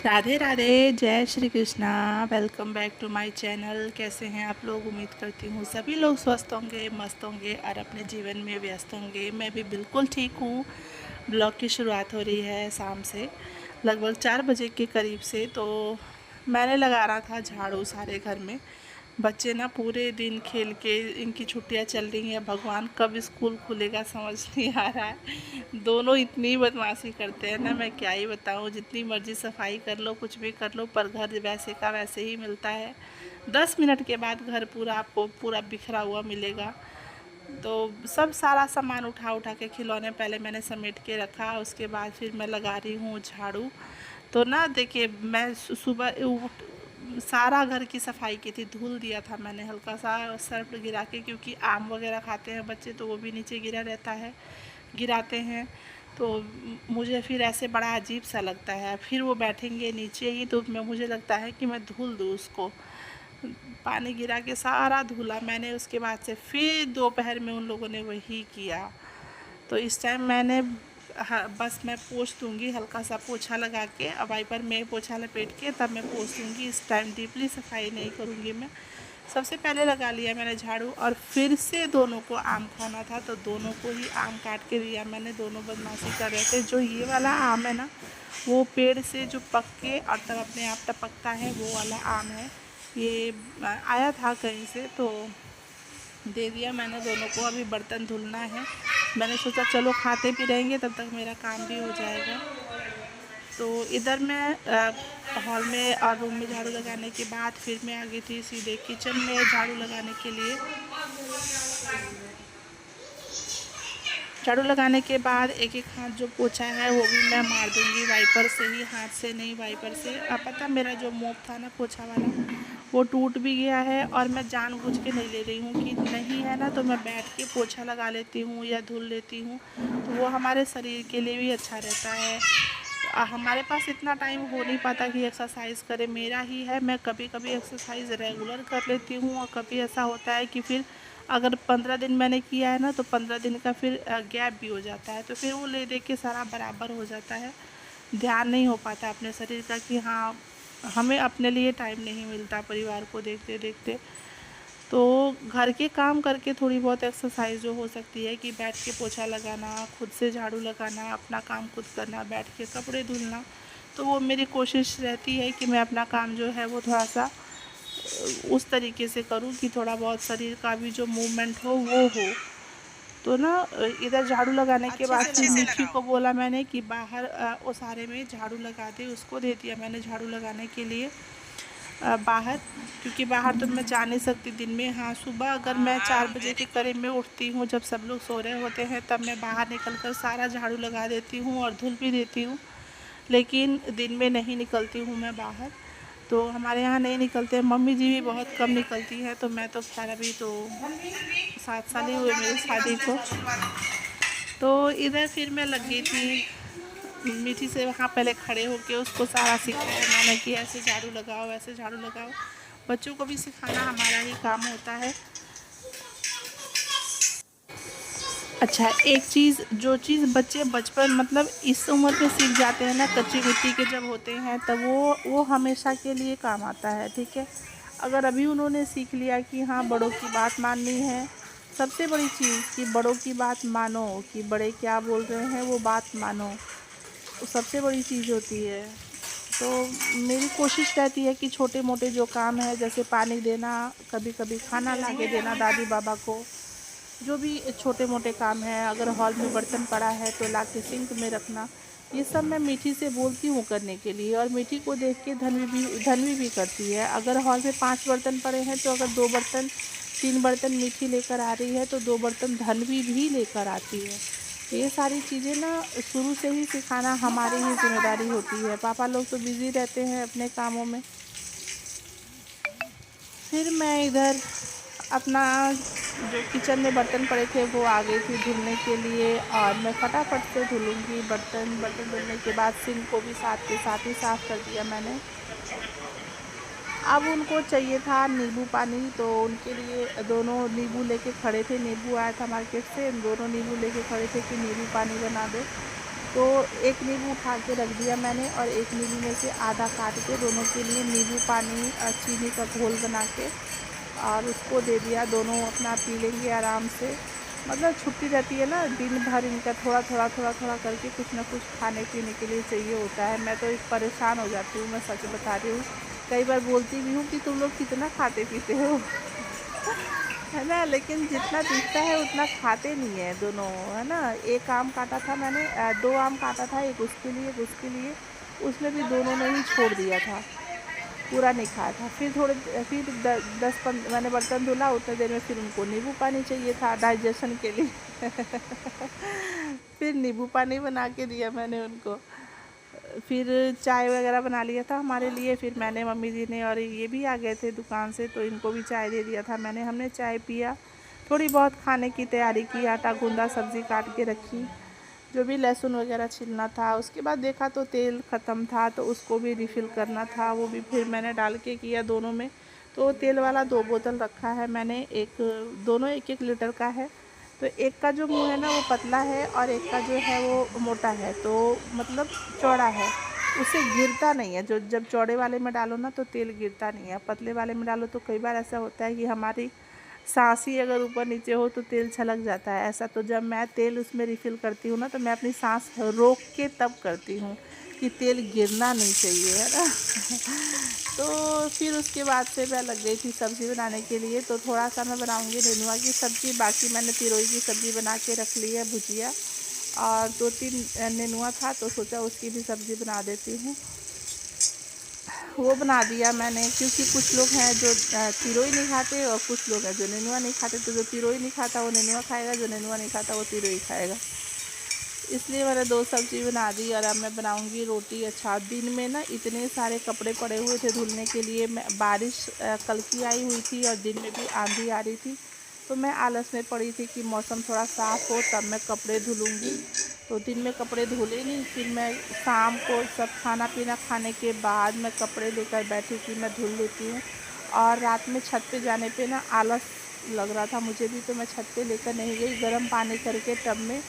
राधे राधे, जय Shri Krishna. Welcome back to my channel. कैसे हैं आप लोग? उम्मीद करती हूँ सभी लोग स्वस्थ होंगे, मस्त होंगे और अपने जीवन में व्यस्त होंगे। मैं भी बिल्कुल ठीक हूँ। ब्लॉग की शुरुआत हो रही है शाम से, लगभग 4 बजे के करीब से। तो मैंने लगा रहा था झाड़ू सारे घर में। बच्चे ना पूरे दिन खेल के, इनकी छुट्टियां चल रही हैं, भगवान कब स्कूल खुलेगा समझ नहीं आ रहा है। दोनों इतनी बदमाशी करते हैं ना, मैं क्या ही बताऊँ। जितनी मर्जी सफाई कर लो, कुछ भी कर लो, पर घर वैसे का वैसे ही मिलता है। 10 मिनट के बाद घर पूरा आपको पूरा बिखरा हुआ मिलेगा। तो सब सारा सामान उठा उठा के, खिलौने पहले मैंने समेट के रखा, उसके बाद फिर मैं लगा रही हूँ झाड़ू। तो ना देखिए, मैं सुबह सारा घर की सफाई की थी, धुल दिया था मैंने हल्का सा सर्फ गिरा के, क्योंकि आम वगैरह खाते हैं बच्चे तो वो भी नीचे गिरा रहता है, गिराते हैं। तो मुझे फिर ऐसे बड़ा अजीब सा लगता है, फिर वो बैठेंगे नीचे ही तो मैं मुझे लगता है कि मैं धुल दूँ उसको। पानी गिरा के सारा धुला मैंने, उसके बाद से फिर दोपहर में उन लोगों ने वही किया। तो इस टाइम मैंने बस मैं पोंछ दूंगी, हल्का सा पोछा लगा के, अब वाइपर में पोछा लपेट के तब मैं पोंछ दूंगी। इस टाइम डीपली सफाई नहीं करूंगी मैं। सबसे पहले लगा लिया मैंने झाड़ू, और फिर से दोनों को आम खाना था तो दोनों को ही आम काट के दिया मैंने। दोनों बदमाशी कर रहे थे। जो ये वाला आम है ना, वो पेड़ से जो पक के और तब अपने आप टपकता है, वो वाला आम है। ये आया था कहीं से तो दे दिया मैंने दोनों को। अभी बर्तन धुलना है। मैंने सोचा चलो खाते भी रहेंगे, तब तक मेरा काम भी हो जाएगा। तो इधर मैं हॉल में और रूम में झाड़ू लगाने के बाद फिर मैं आ गई थी सीधे किचन में झाड़ू लगाने के लिए। झाड़ू लगाने के बाद एक एक हाथ जो पोछा है वो भी मैं मार दूंगी वाइपर से ही, हाथ से नहीं, वाइपर से। अब पता मेरा जो मोप था ना पोछा वाला, वो टूट भी गया है, और मैं जानबूझ के नहीं ले रही हूँ कि नहीं है ना तो मैं बैठ के पोछा लगा लेती हूँ या धुल लेती हूँ। तो वो हमारे शरीर के लिए भी अच्छा रहता है। हमारे पास इतना टाइम हो नहीं पाता कि एक्सरसाइज करें, मेरा ही है। मैं कभी कभी एक्सरसाइज रेगुलर कर लेती हूँ, और कभी ऐसा होता है कि फिर अगर 15 दिन मैंने किया है ना तो 15 दिन का फिर गैप भी हो जाता है, तो फिर वो ले दे के सारा बराबर हो जाता है। ध्यान नहीं हो पाता अपने शरीर का कि हाँ, हमें अपने लिए टाइम नहीं मिलता परिवार को देखते देखते। तो घर के काम करके थोड़ी बहुत एक्सरसाइज जो हो सकती है कि बैठ के पोछा लगाना, खुद से झाड़ू लगाना, अपना काम खुद करना, बैठ के कपड़े धुलना, तो वो मेरी कोशिश रहती है कि मैं अपना काम जो है वो थोड़ा सा उस तरीके से करूँ कि थोड़ा बहुत शरीर का भी जो मूवमेंट हो वो हो। तो ना इधर झाड़ू लगाने के बाद फिर मीठी को बोला मैंने कि बाहर ओसारे में झाड़ू लगा दे, उसको दे दिया मैंने झाड़ू लगाने के लिए बाहर। क्योंकि बाहर तो मैं जा नहीं सकती दिन में। हाँ, सुबह अगर मैं 4 बजे के करीब में उठती हूँ, जब सब लोग सो रहे होते हैं, तब मैं बाहर निकल कर सारा झाड़ू लगा देती हूँ और धुल भी देती हूँ। लेकिन दिन में नहीं निकलती हूँ मैं बाहर। तो हमारे यहाँ नहीं निकलते हैं, मम्मी जी भी बहुत कम निकलती हैं। तो मैं तो खैर अभी तो 7 साल ही हुए मेरी शादी को। तो इधर फिर मैं लग गई थी मीठी से वहाँ पहले खड़े होके उसको सारा सिखाया मैंने कि ऐसे झाड़ू लगाओ, ऐसे झाड़ू लगाओ। बच्चों को भी सिखाना हमारा ही काम होता है। अच्छा, एक चीज़, जो चीज़ बच्चे बचपन मतलब इस उम्र पे सीख जाते हैं ना, कच्ची मिट्टी के जब होते हैं, तब वो हमेशा के लिए काम आता है, ठीक है। अगर अभी उन्होंने सीख लिया कि हाँ बड़ों की बात माननी है, सबसे बड़ी चीज़ कि बड़ों की बात मानो, कि बड़े क्या बोल रहे हैं वो बात मानो, वो सबसे बड़ी चीज़ होती है। तो मेरी कोशिश रहती है कि छोटे मोटे जो काम है, जैसे पानी देना, कभी कभी खाना ला के देना दादी बाबा को, जो भी छोटे मोटे काम हैं, अगर हॉल में बर्तन पड़ा है तो ला के सिंक में रखना, ये सब मैं मीठी से बोलती हूँ करने के लिए। और मीठी को देख के धनवी भी करती है। अगर हॉल में 5 बर्तन पड़े हैं तो अगर 2 बर्तन, 3 बर्तन मीठी लेकर आ रही है तो 2 बर्तन धनवी भी लेकर आती है। ये सारी चीज़ें ना शुरू से ही सिखाना हमारी ही जिम्मेदारी होती है। पापा लोग तो बिज़ी रहते हैं अपने कामों में। फिर मैं इधर अपना जो किचन में बर्तन पड़े थे वो आ गई थी धुलने के लिए, और मैं फटाफट से धुलूँगी बर्तन। बर्तन धुलने के बाद सिंक को भी साथ के साथ ही साफ़ कर दिया मैंने। अब उनको चाहिए था नींबू पानी, तो उनके लिए दोनों नींबू लेके खड़े थे। नींबू आया था मार्केट से, दोनों नींबू लेके खड़े थे कि नींबू पानी बना दो। तो एक नींबू उठा के रख दिया मैंने और एक नींबू में से आधा काट के दोनों के लिए नींबू पानी चीनी का घोल बना के और उसको दे दिया। दोनों अपना पी लेंगे आराम से। मतलब छुट्टी रहती है ना, दिन भर इनका थोड़ा थोड़ा करके कुछ ना कुछ खाने पीने के लिए चाहिए होता है। मैं तो एक परेशान हो जाती हूँ, मैं सच बता रही हूँ। कई बार बोलती भी हूँ कि तुम लोग कितना खाते पीते हो है ना, लेकिन जितना दिखता है उतना खाते नहीं है दोनों, है ना। एक आम काटा था मैंने, दो आम काटा था, एक उसके लिए एक उसके लिए। उसमें भी दोनों ने ही छोड़ दिया था, पूरा नहीं खाया था। फिर 10-15 मैंने बर्तन धुला, उतने देर में फिर उनको नींबू पानी चाहिए था डाइजेशन के लिए फिर नींबू पानी बना के दिया मैंने उनको। फिर चाय वगैरह बना लिया था हमारे लिए। फिर मैंने, मम्मी जी ने और ये भी आ गए थे दुकान से, तो इनको भी चाय दे दिया था मैंने। हमने चाय पिया, थोड़ी बहुत खाने की तैयारी की, आटा गूंदा, सब्ज़ी काट के रखी, जो भी लहसुन वगैरह छीलना था। उसके बाद देखा तो तेल ख़त्म था, तो उसको भी रिफ़िल करना था, वो भी फिर मैंने डाल के किया दोनों में। तो तेल वाला 2 बोतल रखा है मैंने, एक दोनों 1-1 लीटर का है। तो एक का जो मुंह है ना वो पतला है और एक का जो है वो मोटा है, तो मतलब चौड़ा है, उससे गिरता नहीं है। जो जब चौड़े वाले में डालो ना तो तेल गिरता नहीं है, पतले वाले में डालो तो कई बार ऐसा होता है कि हमारी सांस ही अगर ऊपर नीचे हो तो तेल छलक जाता है ऐसा। तो जब मैं तेल उसमें रिफ़िल करती हूँ ना, तो मैं अपनी सांस रोक के तब करती हूँ कि तेल गिरना नहीं चाहिए, है ना तो फिर उसके बाद से मैं लग गई थी सब्ज़ी बनाने के लिए। तो थोड़ा सा मैं बनाऊँगी नेनुआ की सब्ज़ी, बाकी मैंने तिरोई की सब्ज़ी बना के रख ली है, भुजिया, और 2-3 नेनुआ था तो सोचा उसकी भी सब्ज़ी बना देती हूँ। वो बना दिया मैंने, क्योंकि कुछ लोग हैं जो तिरोई नहीं खाते और कुछ लोग हैं जो नेनुआ नहीं खाते। तो जो तिरोई नहीं खाता वो नेनुआ खाएगा, जो नेनुआ नहीं खाता वो तिरोई खाएगा। इसलिए मैंने 2 सब्ज़ी बना दी और अब मैं बनाऊंगी रोटी। अच्छा, दिन में ना इतने सारे कपड़े पड़े हुए थे धुलने के लिए। मैं बारिश कल की आई हुई थी और दिन में भी आंधी आ रही थी, तो मैं आलस में पड़ी थी कि मौसम थोड़ा साफ़ हो तब मैं कपड़े धुलूँगी। तो दिन में कपड़े धुले नहीं, फिर मैं शाम को सब खाना पीना खाने के बाद मैं कपड़े लेकर बैठी कि मैं धुल लेती हूँ। और रात में छत पे जाने पे ना आलस लग रहा था मुझे भी, तो मैं छत पे लेकर नहीं गई। गर्म पानी करके टब में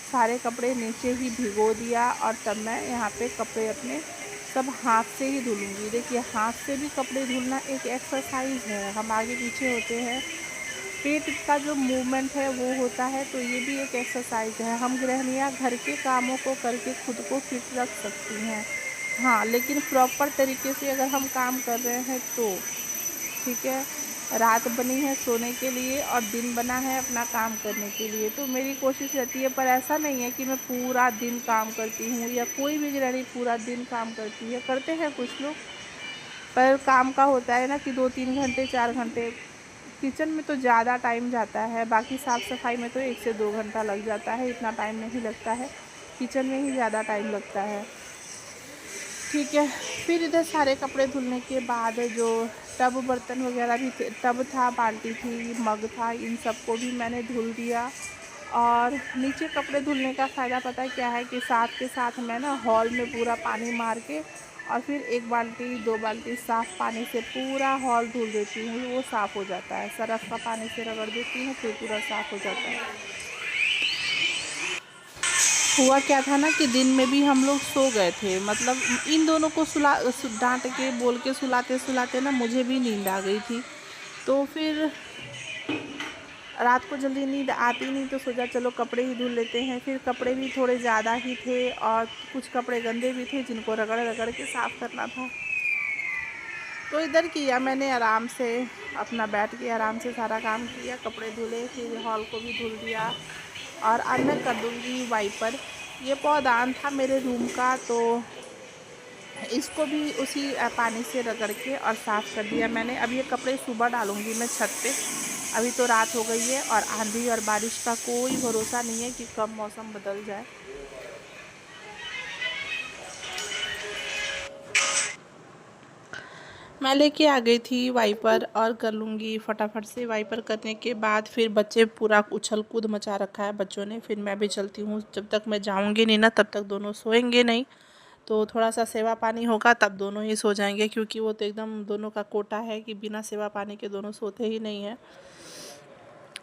सारे कपड़े नीचे ही भिगो दिया और तब मैं यहाँ पे कपड़े अपने सब हाथ से ही धुलूँगी। देखिए, हाथ से भी कपड़े धुलना एक एक्सरसाइज है, हम आगे पीछे होते हैं, पेट का जो मूवमेंट है वो होता है, तो ये भी एक एक्सरसाइज है। हम गृहिणियाँ घर के कामों को करके खुद को फिट रख सकती हैं, हाँ, लेकिन प्रॉपर तरीके से अगर हम काम कर रहे हैं तो ठीक है। रात बनी है सोने के लिए और दिन बना है अपना काम करने के लिए, तो मेरी कोशिश रहती है। पर ऐसा नहीं है कि मैं पूरा दिन काम करती हूँ या कोई भी गृहिणी पूरा दिन काम करती है, करते हैं कुछ लोग। पर काम का होता है ना कि 2-3 घंटे 4 घंटे किचन में तो ज़्यादा टाइम जाता है, बाकी साफ़ सफाई में तो 1 से 2 घंटा लग जाता है, इतना टाइम नहीं लगता है, किचन में ही ज़्यादा टाइम लगता है। ठीक है, फिर इधर सारे कपड़े धुलने के बाद जो टब बर्तन वगैरह भी थे, टब था, बाल्टी थी, मग था, इन सबको भी मैंने धुल दिया। और नीचे कपड़े धुलने का फ़ायदा पता है क्या है, कि साथ के साथ मैं ना हॉल में पूरा पानी मार के और फिर 1 बाल्टी 2 बाल्टी साफ़ पानी से पूरा हॉल धुल देती हूँ, वो साफ़ हो जाता है। सरफ़ का पानी से रगड़ देती हूँ फिर पूरा साफ़ हो जाता है। हुआ क्या था ना कि दिन में भी हम लोग सो गए थे, मतलब इन दोनों को डांट के बोल के सुलाते सुलाते ना मुझे भी नींद आ गई थी। तो फिर रात को जल्दी नींद आती नहीं, तो सोचा चलो कपड़े ही धुल लेते हैं। फिर कपड़े भी थोड़े ज़्यादा ही थे और कुछ कपड़े गंदे भी थे जिनको रगड़ रगड़ के साफ़ करना था। तो इधर किया मैंने आराम से, अपना बैठ के आराम से सारा काम किया, कपड़े धुले, फिर हॉल को भी धुल दिया। और अब मैं कर दूँगी वाइपर। ये पौधान था मेरे रूम का, तो इसको भी उसी पानी से रगड़ के और साफ़ कर दिया मैंने। अब ये कपड़े सुबह डालूँगी मैं छत पे। अभी तो रात हो गई है और आंधी और बारिश का कोई भरोसा नहीं है कि कब मौसम बदल जाए। मैं लेके आ गई थी वाइपर और कर लूँगी फटाफट से। वाइपर करने के बाद फिर बच्चे पूरा उछल कूद मचा रखा है बच्चों ने, फिर मैं भी चलती हूँ। जब तक मैं जाऊँगी नहीं ना तब तक दोनों सोएंगे नहीं, तो थोड़ा सा सेवा पानी होगा तब दोनों ही सो जाएंगे, क्योंकि वो तो एकदम दोनों का कोटा है कि बिना सेवा पानी के दोनों सोते ही नहीं हैं।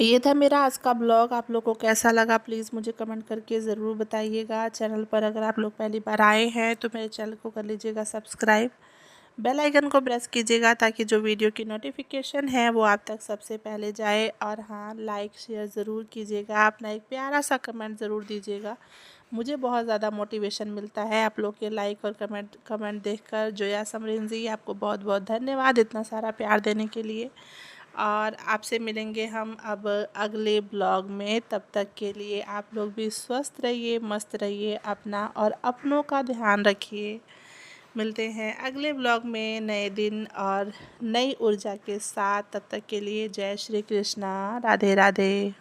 ये था मेरा आज का ब्लॉग। आप लोग को कैसा लगा प्लीज़ मुझे कमेंट करके ज़रूर बताइएगा। चैनल पर अगर आप लोग पहली बार आए हैं तो मेरे चैनल को कर लीजिएगा सब्सक्राइब, बेल आइकन को प्रेस कीजिएगा ताकि जो वीडियो की नोटिफिकेशन है वो आप तक सबसे पहले जाए। और हाँ, लाइक शेयर ज़रूर कीजिएगा, अपना एक प्यारा सा कमेंट ज़रूर दीजिएगा। मुझे बहुत ज़्यादा मोटिवेशन मिलता है आप लोग के लाइक और कमेंट देखकर। जोया समरीन जी, आपको बहुत बहुत धन्यवाद इतना सारा प्यार देने के लिए। और आपसे मिलेंगे हम अब अगले ब्लॉग में। तब तक के लिए आप लोग भी स्वस्थ रहिए, मस्त रहिए, अपना और अपनों का ध्यान रखिए। मिलते हैं अगले ब्लॉग में नए दिन और नई ऊर्जा के साथ। तब तक के लिए जय श्री कृष्णा, राधे राधे।